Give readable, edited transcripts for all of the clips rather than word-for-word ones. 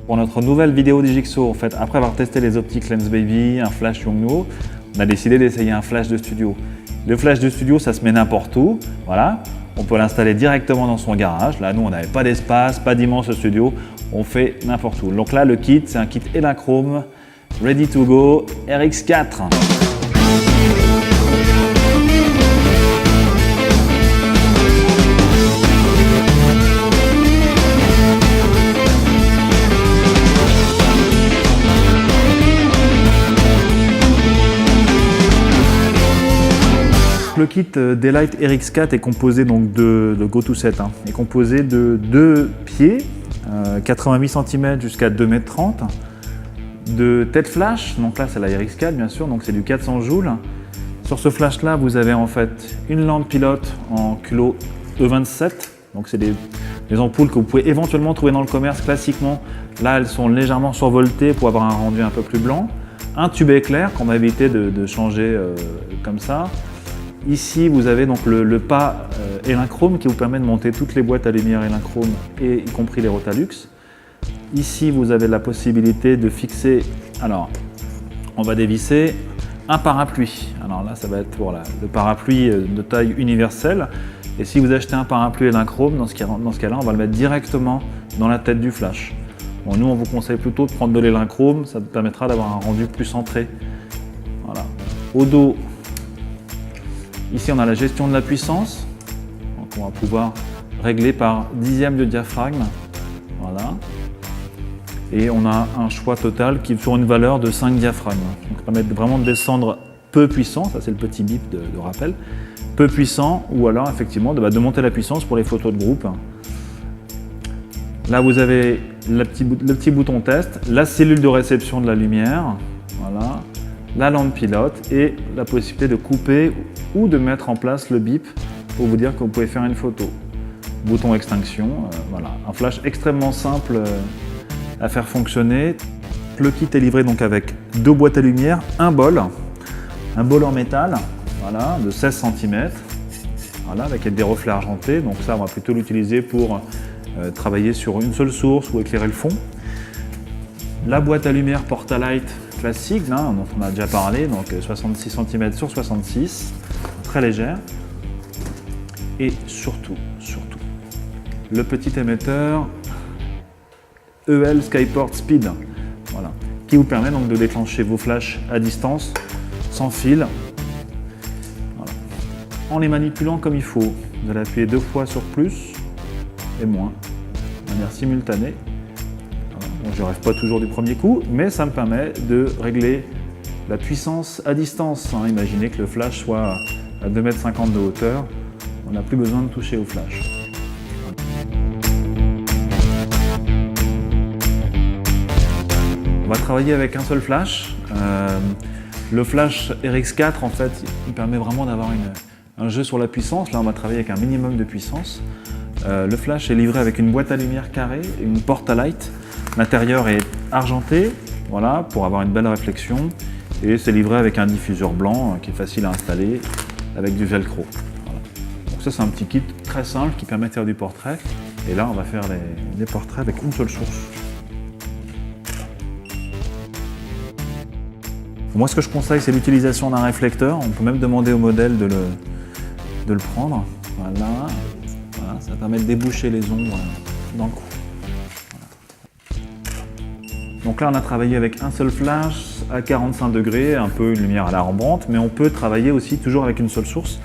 Pour notre nouvelle vidéo Digixo, en fait, après avoir testé les optiques Lensbaby, un flash Yongnuo, on a décidé d'essayer un flash de studio. Le flash de studio, ça se met n'importe où, voilà. On peut l'installer directement dans son garage. Là, nous, on n'avait pas d'espace, pas d'immense studio. On fait n'importe où. Donc là, le kit, c'est un kit Elinchrom, ready to go, RX4. Le kit Daylight RX4 est composé donc de Go-To-Set, est composé de 2 pieds, 88 cm jusqu'à 2,30 m, de tête flash, donc là c'est la RX4 bien sûr, donc c'est du 400 joules. Sur ce flash là vous avez en fait une lampe pilote en culot E27, donc c'est des ampoules que vous pouvez éventuellement trouver dans le commerce classiquement. Là elles sont légèrement survoltées pour avoir un rendu un peu plus blanc. Un tube éclair qu'on va éviter de changer comme ça. Ici, vous avez donc le pas Elinchrom qui vous permet de monter toutes les boîtes à lumière Elinchrom, et y compris les Rotalux. Ici, vous avez la possibilité de fixer, alors on va dévisser un parapluie. Alors là, ça va être voilà, le parapluie de taille universelle. Et si vous achetez un parapluie Elinchrom, dans ce cas-là, on va le mettre directement dans la tête du flash. Bon, nous, on vous conseille plutôt de prendre de l'Elinchrom, ça vous permettra d'avoir un rendu plus centré. Voilà. Au dos, ici, on a la gestion de la puissance. Donc, on va pouvoir régler par dixième de diaphragme. Voilà. Et on a un choix total qui est sur une valeur de 5 diaphragmes. Donc, ça permet vraiment de descendre peu puissant. Ça, c'est le petit bip de rappel. Peu puissant, ou alors, effectivement, de monter la puissance pour les photos de groupe. Là, vous avez le petit bouton test, la cellule de réception de la lumière. Voilà. La lampe pilote et la possibilité de couper ou de mettre en place le bip pour vous dire que vous pouvez faire une photo. Bouton extinction, voilà. Un flash extrêmement simple à faire fonctionner. Le kit est livré donc avec 2 boîtes à lumière, un bol en métal, voilà, de 16 cm, voilà, avec des reflets argentés. Donc ça, on va plutôt l'utiliser pour travailler sur une seule source ou éclairer le fond. La boîte à lumière Portalight classique, là, dont on a déjà parlé, donc 66 cm sur 66, très légère. Et surtout, le petit émetteur EL Skyport Speed, voilà, qui vous permet donc de déclencher vos flashs à distance, sans fil, voilà, en les manipulant comme il faut. Vous allez appuyer 2 fois sur plus et moins, de manière simultanée. Bon, je ne rêve pas toujours du premier coup, mais ça me permet de régler la puissance à distance. Imaginez que le flash soit à 2,50 m de hauteur, on n'a plus besoin de toucher au flash. On va travailler avec un seul flash. Le flash RX4, en fait, il permet vraiment d'avoir un jeu sur la puissance. Là, on va travailler avec un minimum de puissance. Le flash est livré avec une boîte à lumière carrée et une Portalight. L'intérieur est argenté, voilà, pour avoir une belle réflexion. Et c'est livré avec un diffuseur blanc qui est facile à installer avec du velcro. Voilà. Donc ça, c'est un petit kit très simple qui permet de faire du portrait. Et là, on va faire des portraits avec une seule source. Moi, ce que je conseille, c'est l'utilisation d'un réflecteur. On peut même demander au modèle de le prendre. Voilà. Voilà, ça permet de déboucher les ombres dans le cou. Donc là, on a travaillé avec un seul flash à 45 degrés, un peu une lumière à la Rembrandt, mais on peut travailler aussi toujours avec une seule source,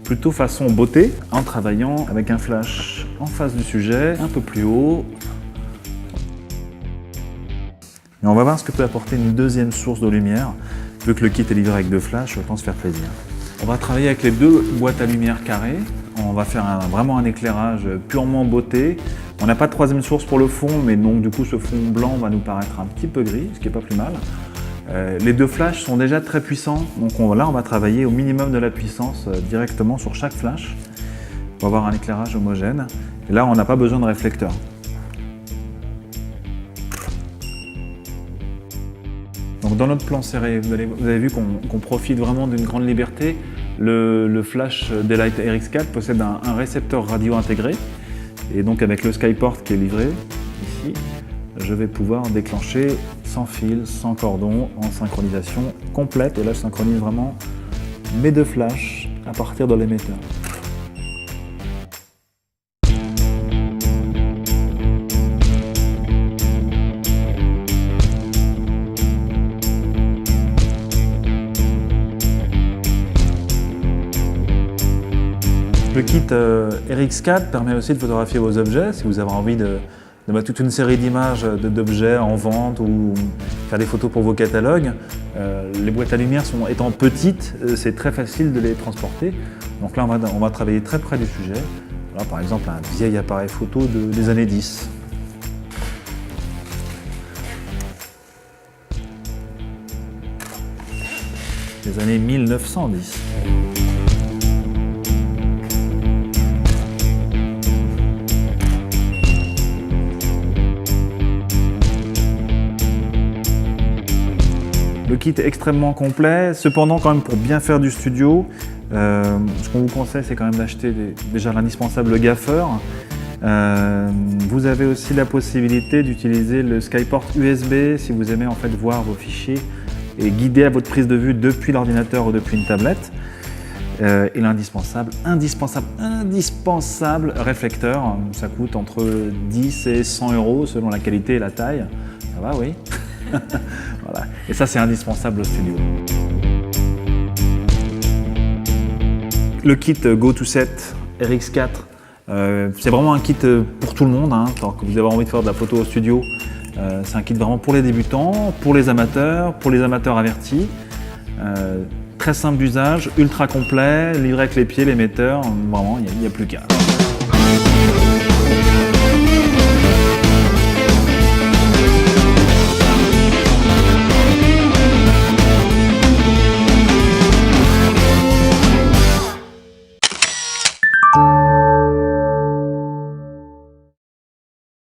plutôt façon beauté, en travaillant avec un flash en face du sujet, un peu plus haut. Et on va voir ce que peut apporter une deuxième source de lumière, vu que le kit est livré avec 2 flashs, autant se faire plaisir. On va travailler avec les 2 boîtes à lumière carrées. On va faire vraiment un éclairage purement beauté. On n'a pas de 3e source pour le fond, mais donc du coup ce fond blanc va nous paraître un petit peu gris, ce qui n'est pas plus mal. Les 2 flashs sont déjà très puissants, donc là on va travailler au minimum de la puissance directement sur chaque flash pour avoir un éclairage homogène. Et là on n'a pas besoin de réflecteur. Donc dans notre plan serré, vous avez vu qu'on profite vraiment d'une grande liberté. Le flash Daylight RX4 possède un récepteur radio intégré, et donc avec le Skyport qui est livré ici, je vais pouvoir déclencher sans fil, sans cordon, en synchronisation complète. Et là, je synchronise vraiment mes deux flashs à partir de l'émetteur. Le kit RX4 permet aussi de photographier vos objets si vous avez envie de mettre toute une série d'images d'objets en vente ou faire des photos pour vos catalogues. Les boîtes à lumière étant petites, c'est très facile de les transporter. Donc là, on va travailler très près du sujet. Là, par exemple, un vieil appareil photo des années 10. Des années 1910. Le kit est extrêmement complet, cependant quand même pour bien faire du studio, ce qu'on vous conseille c'est quand même d'acheter déjà l'indispensable gaffeur. Vous avez aussi la possibilité d'utiliser le Skyport USB si vous aimez en fait voir vos fichiers et guider à votre prise de vue depuis l'ordinateur ou depuis une tablette. Et l'indispensable réflecteur, ça coûte entre 10 et 100 € selon la qualité et la taille. Ça va, oui. Voilà. Et ça, c'est indispensable au studio. Le kit Go-To-Set RX4, c'est vraiment un kit pour tout le monde, hein, tant que vous avez envie de faire de la photo au studio. C'est un kit vraiment pour les débutants, pour les amateurs avertis. Très simple d'usage, ultra complet, livré avec les pieds, l'émetteur, vraiment, il n'y a plus qu'à.